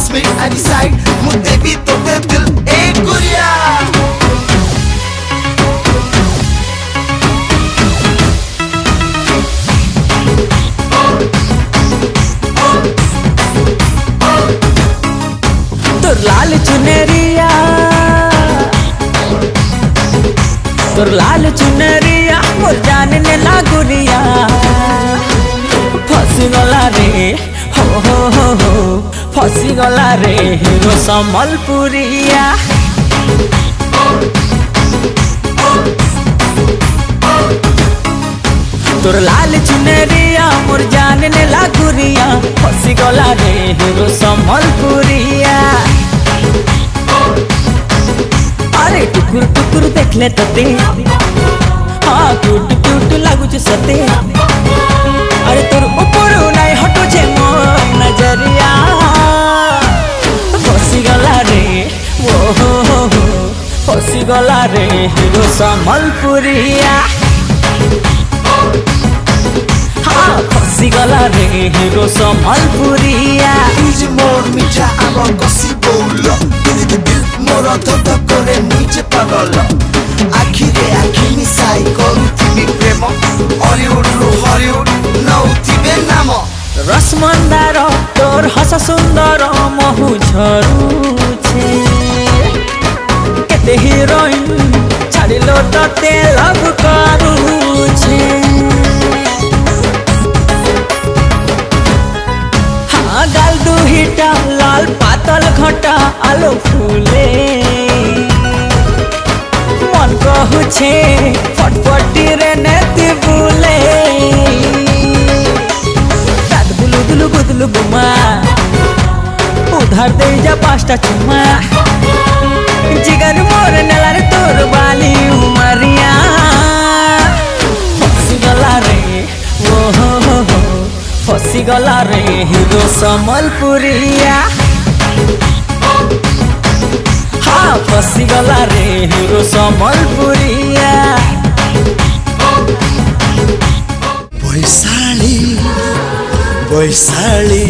pass me any side mu devi tote dil ek guriya तोर लाल चुनरिया तोर लाल चुनरिया मोर जान ने लागुरिया फसी गला रे हो फसी गला रे हिरो संबलपुरिया तोर लाल चुनरिया मोर जान ने लागुरिया फसी गला रे हिरो संबलपुरिया अरे टुकुर टुकुर देखले तते हाँ क्यूट क्यूट लागुच सते अरे तोर ऊपर नहीं हटो छे मोर नजरिया फसी गला रे वो फसी गला रे हिरो संबलपुरिया हाँ फसी गला रे हिरो संबलपुरिया तुझे मोर मिठा आम कसी बोल मोर धक करे निजे पागल आखिरे आखि मिसाई करुथिबी प्रेम हरिउड नउथिबे नाम रसमंदार तोर हस सुंदर महु झरुछे केते हिरोइन छाड़िलो तते लव करुछे हाँ गाल दुहिटा लाल पातल घटा आलो फूले मन कहूछे फटफटी रे नेति बुले दुलु गुदलु गुमा उधार दे जा पाँचटा चुमा जिगर मोर नेलार तोर बाली उमरिया फसी गला रे वो फसी गला रे हिरो संबलपुरिया हाँ फसी गला रे हिरो संबलपुरिया Boisali